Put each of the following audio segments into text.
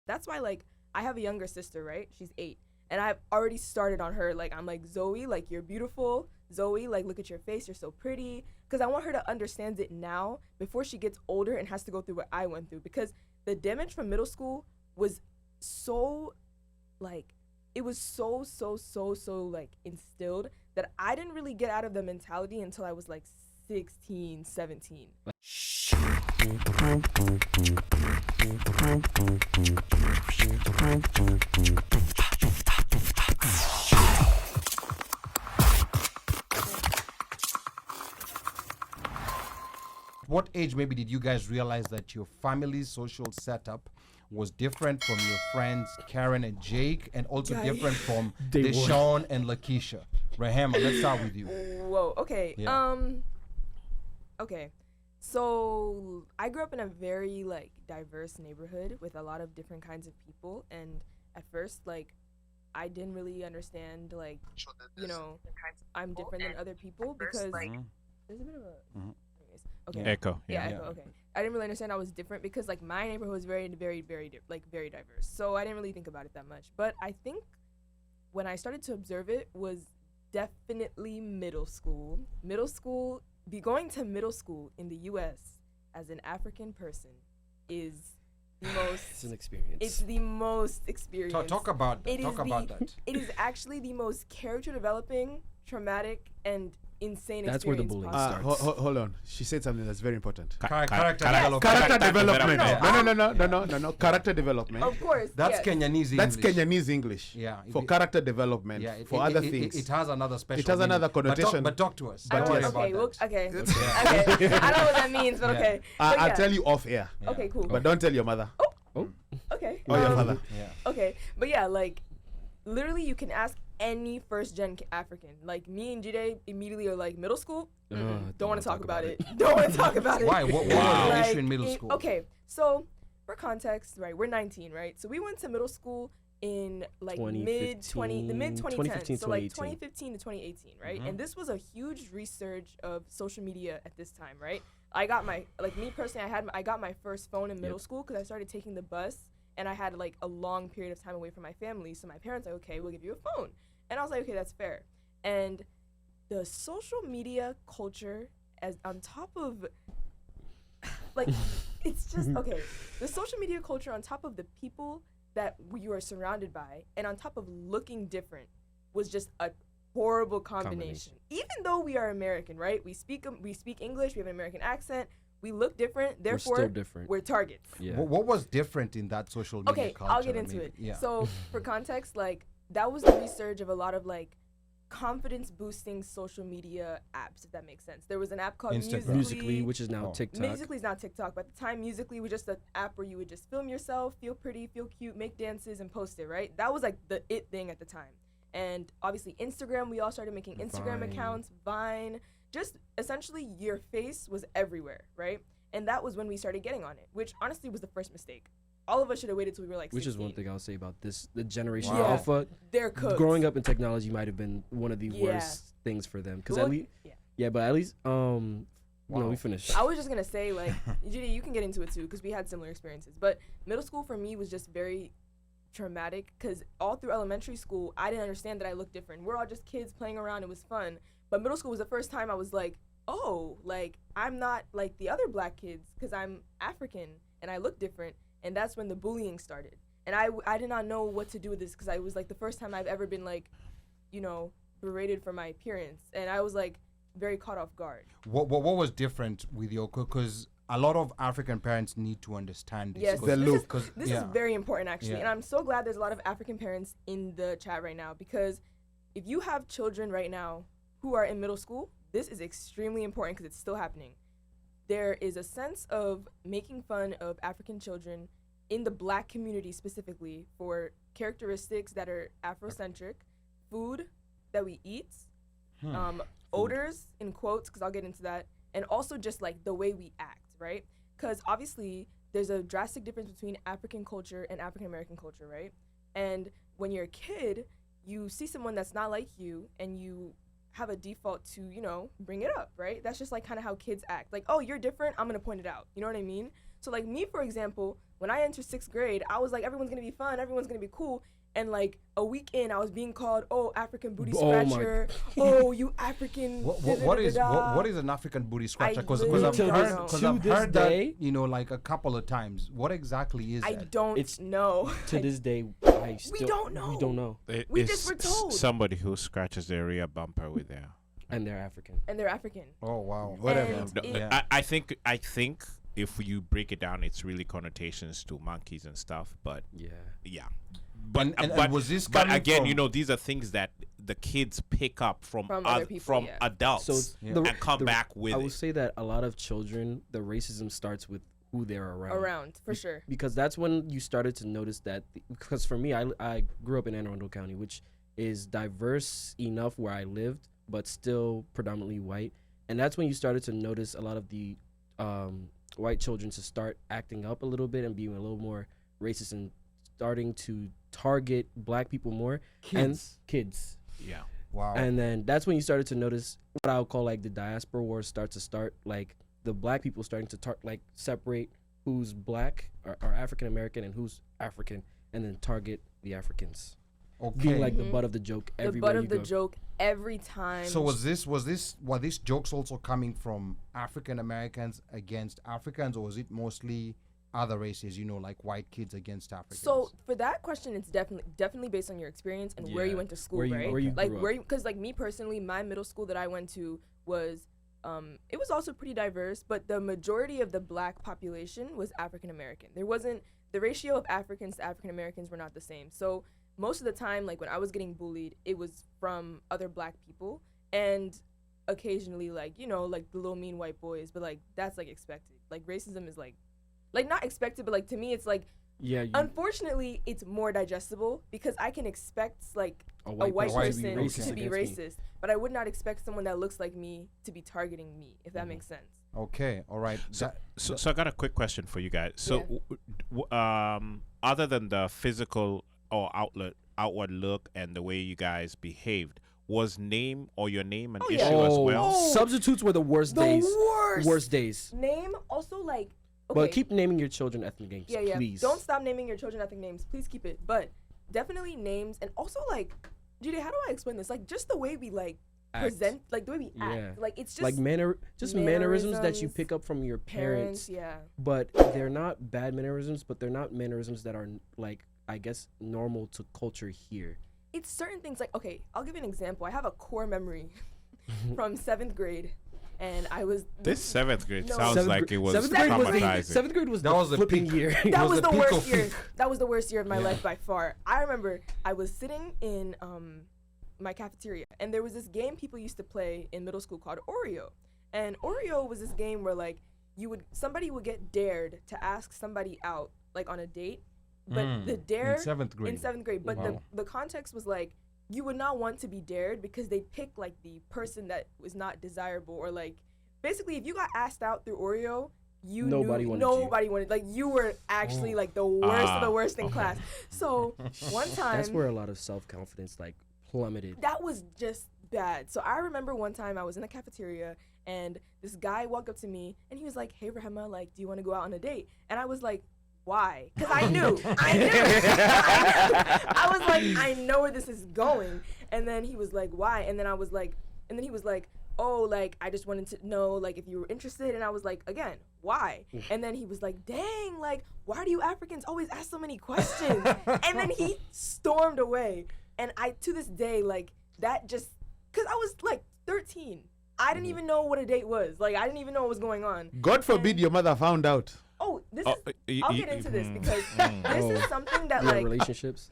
that's why, like, I have a younger sister, right? She's 8. And I've already started on her. Like, I'm like, Zoe, like, you're beautiful. Zoe, like, look at your face. You're so pretty. Because I want her to understand it now before she gets older and has to go through what I went through. Because the damage from middle school was so, like, it was so, like, instilled that I didn't really get out of the mentality until I was, like, 16, 17. What age maybe did you guys realize that your family's social setup was different from your friends Karen and Jake, and also different from Deshaun and Lakeisha? Rehema, let's start with you. Whoa, okay. Yeah. Okay. So I grew up in a very, like, diverse neighborhood with a lot of different kinds of people, and at first, like, I didn't really understand, like, you know, I'm different than other people because there's a bit of a okay. Echo. Yeah, echo. Okay. I didn't really understand I was different because, like, my neighborhood was very diverse. So I didn't really think about it that much. But I think when I started to observe it was definitely middle school. Going to middle school in the U.S. as an African person is the most. It's an experience. It's the most experience. Talk about that. It is actually the most character developing, traumatic, and insane That's where the experience bullying possible. starts. Hold on. She said something that's very important. Character Character development. Yeah. No. Character development. Of course. That's yes. Kenyanese English. That's Kenyanese English. Yeah. For character development. Yeah. For other things. It has another special. It has another meaning. connotation. But talk to us. I Don't don't- worry okay, about that. okay. Yeah. Okay. I don't know what that means, but Yeah. okay. But I'll yeah. tell you off air. Yeah. Okay, cool. But don't tell your mother Okay. or your father. Yeah. Okay, but yeah, like, literally, you can ask any first-gen African. Like, me and Jide immediately are like, middle school? Don't want to talk about it. Don't want to talk about it. Why? What was the issue in middle school? Okay, so for context, right, we're 19, right? So we went to middle school in like the mid 2010s, so like 2015 to 2018, right? And this was a huge resurge of social media at this time, right? I got my, like, me personally, I got my first phone in middle school because I started taking the bus and I had like a long period of time away from my family. So my parents were like, okay, we'll give you a phone. And I was like, okay, that's fair. And the social media culture, as on top of, like, it's just, okay, the social media culture on top of the people that you are surrounded by and on top of looking different was just a horrible combination. Even though we are American, right? We speak English, we have an American accent, we look different, therefore We're still different. We're targets. Yeah. What was different in that social media Okay, culture? I'll get into maybe? it. Yeah. So for context, like, that was the resurge of a lot of like confidence boosting social media apps, if that makes sense. There was an app called Instagram. Musically, which is now TikTok. Musically is not TikTok, but at the time Musically was just an app where you would just film yourself, feel pretty, feel cute, make dances, and post it, right? That was like the it thing at the time. And obviously Instagram, we all started making Instagram accounts, Vine, just essentially your face was everywhere, right? And that was when we started getting on it, which honestly was the first mistake. All of us should have waited till we were like 16. Which is one thing I'll say about this, the generation Wow. Alpha. They're cooked. Growing up in technology might have been one of the worst things for them. Because at least, but at least, no, we finished. I was just gonna say, like, Judy, you can get into it too, because we had similar experiences. But middle school for me was just very traumatic, because all through elementary school, I didn't understand that I looked different. We're all just kids playing around. It was fun. But middle school was the first time I was like, oh, like, I'm not like the other black kids because I'm African and I look different. And that's when the bullying started. And I did not know what to do with this because I was like the first time I've ever been like, you know, berated for my appearance. And I was like very caught off guard. What was different with your, because a lot of African parents need to understand this. Yes, this is very important actually. Yeah. And I'm so glad there's a lot of African parents in the chat right now, because if you have children right now who are in middle school, this is extremely important because it's still happening. There is a sense of making fun of African children in the black community specifically for characteristics that are Afrocentric, food that we eat, odors in quotes, because I'll get into that, and also just like the way we act, right? Because obviously there's a drastic difference between African culture and African American culture, right? And when you're a kid, you see someone that's not like you and you have a default to, you know, bring it up, right? That's just like kind of how kids act. Like, oh, you're different, I'm gonna point it out. You know what I mean? So like me, for example, when I entered 6th grade, I was like, everyone's gonna be fun, everyone's gonna be cool. And like a week in, I was being called, oh, African booty scratcher. Oh, you African. What is an African booty scratcher? Because I've heard that, you know, like a couple of times. What exactly is that? I don't know. To this day, we don't know. We don't know. We just were told. Somebody who scratches their rear bumper with their. And they're African. Oh wow. Whatever. I think if you break it down, it's really connotations to monkeys and stuff. But yeah. But was this? But again, you know, these are things that the kids pick up from adults and come back with. I would say that a lot of children, the racism starts with who they're around. For sure. Because that's when you started to notice that. Because for me, I grew up in Anne Arundel County, which is diverse enough where I lived, but still predominantly white. And that's when you started to notice a lot of the white children to start acting up a little bit and being a little more racist and starting to target black people more. Kids. Yeah. Wow. And then that's when you started to notice what I would call like the diaspora wars start, like the black people starting to separate who's black or African American and who's African, and then target the Africans. Okay. Being like the butt of the joke everywhere you go. The butt of the joke every time. So were these jokes also coming from African Americans against Africans, or was it mostly other races, you know, like white kids against Africans? So for that question, it's definitely based on your experience and where you went to school, right? Because like me personally, my middle school that I went to was, it was also pretty diverse, but the majority of the black population was African American. There wasn't, the ratio of Africans to African Americans were not the same. So most of the time, like when I was getting bullied, it was from other black people, and occasionally like, you know, like the little mean white boys, but like that's like expected. Like racism is like not expected, but like to me it's like, unfortunately it's more digestible because I can expect like a white person to be racist, but I would not expect someone that looks like me to be targeting me, if that makes sense. Okay, all right. So I got a quick question for you guys. So other than the physical or outward look and the way you guys behaved, was name or your name an issue as well? Substitutes were the worst days. Worst days. Name also like. Okay. But keep naming your children ethnic names, please. Don't stop naming your children ethnic names. Please keep it. But definitely names, and also like, Jide, how do I explain this? Like just the way we like present, like the way we act. Like it's just like mannerisms that you pick up from your parents. But they're not bad mannerisms, but they're not mannerisms that are like, I guess, normal to culture here. It's certain things like, okay, I'll give you an example. I have a core memory from 7th grade. And I was... This 7th grade sounds like it was traumatizing. 7th grade was the flipping year. That was the worst year. That was the worst year of my life by far. I remember I was sitting in my cafeteria, and there was this game people used to play in middle school called Oreo. And Oreo was this game where like somebody would get dared to ask somebody out like on a date, but the dare... In 7th grade. But the context was like, you would not want to be dared because they pick like the person that was not desirable, or like basically if you got asked out through Oreo, nobody wanted, like you were actually like the worst of the worst in class. So one time, that's where a lot of self-confidence like plummeted. That was just bad. So I remember one time I was in the cafeteria and this guy walked up to me and he was like, "Hey Rehema, like do you want to go out on a date?" And I was like, why? Because I knew. I was like, I know where this is going. And then he was like, why? And then he was like, oh, like, I just wanted to know, like, if you were interested. And I was like, again, why? And then he was like, dang, like, why do you Africans always ask so many questions? And then he stormed away. And to this day, like, that just, because I was like 13. I didn't even know what a date was. Like, I didn't even know what was going on. God forbid your mother found out. Oh, I'll get into this because this is something that like relationships.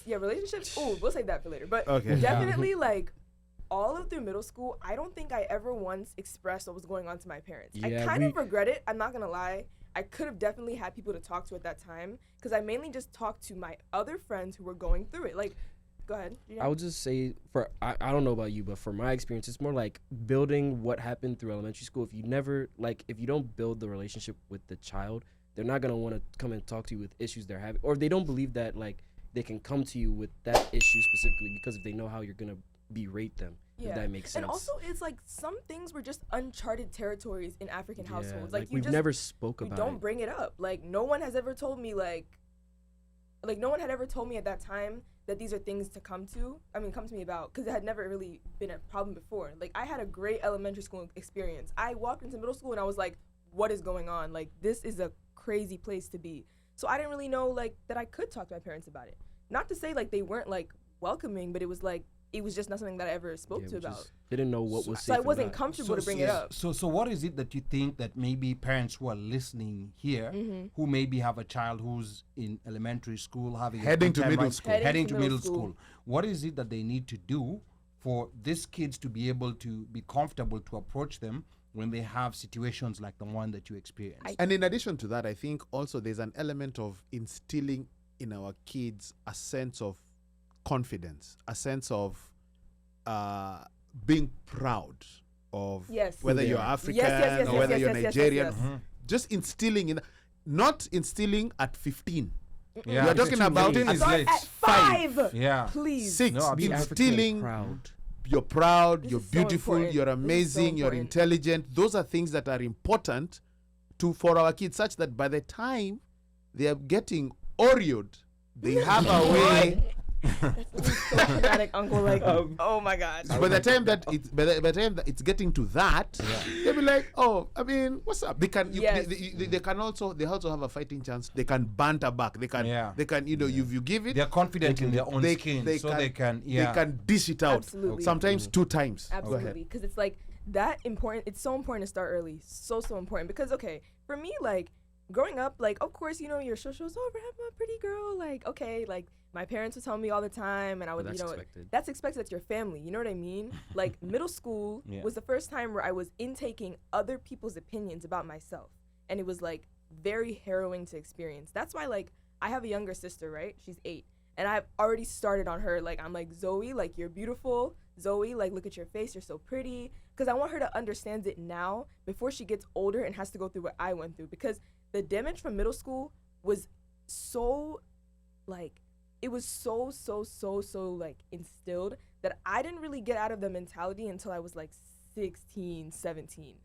Relationships. Oh, we'll save that for later. But definitely like all of through middle school, I don't think I ever once expressed what was going on to my parents. I kind of regret it. I'm not gonna lie. I could have definitely had people to talk to at that time because I mainly just talked to my other friends who were going through it. Like, go ahead. I would just say I don't know about you, but for my experience, it's more like building what happened through elementary school. If you don't build the relationship with the child, they're not going to want to come and talk to you with issues they're having, or they don't believe that like they can come to you with that issue specifically, because if they know how you're going to berate them. If that makes sense. And also, it's like some things were just uncharted territories in African households. Like we've never spoke about it. Don't bring it up. Like no one has ever told me like no one had ever told me at that time that these are things to come to me about, because it had never really been a problem before. Like I had a great elementary school experience. I walked into middle school and I was like, what is going on? Like this is a crazy place to be. So I didn't really know like that I could talk to my parents about it. Not to say like they weren't like welcoming, but it was just not something that I ever spoke to about. Didn't know what was safe. So I wasn't comfortable to bring it up. So what is it that you think that maybe parents who are listening here, who maybe have a child who's in elementary school, heading to middle school, what is it that they need to do for these kids to be able to be comfortable to approach them when they have situations like the one that you experienced? And in addition to that, I think also there's an element of instilling in our kids a sense of confidence, a sense of being proud of whether you're African or whether you're Nigerian. Just instilling not instilling at 15. Yeah. You're talking about at 5. Yeah. Please. 6. Instilling you're proud, you're beautiful, you're amazing, you're intelligent. Those are things that are important for our kids, such that by the time they are getting Oreoed, they have a way. That's so traumatic, uncle. Like, oh my God. By the time that it's getting to that, they'll be like, oh, I mean, what's up? They can, they also have a fighting chance. They can banter back. They can, you give it. They're confident in their own skin, they can dish it out. Absolutely. Sometimes 2 times. Absolutely, because it's like that important. It's so important to start early. So important, because okay, for me, like growing up, like of course, your socials, oh, I'm a pretty girl, like okay, like my parents would tell me all the time, and I would, that's expected. That's your family. You know what I mean? Like middle school was the first time where I was intaking other people's opinions about myself, and it was like very harrowing to experience. That's why like I have a younger sister, right? She's 8, and I've already started on her. Like I'm like, Zoe, like you're beautiful. Zoe, like look at your face, you're so pretty. Because I want her to understand it now before she gets older and has to go through what I went through. Because the damage from middle school was so like, it was so like instilled that I didn't really get out of the mentality until I was like 16, 17.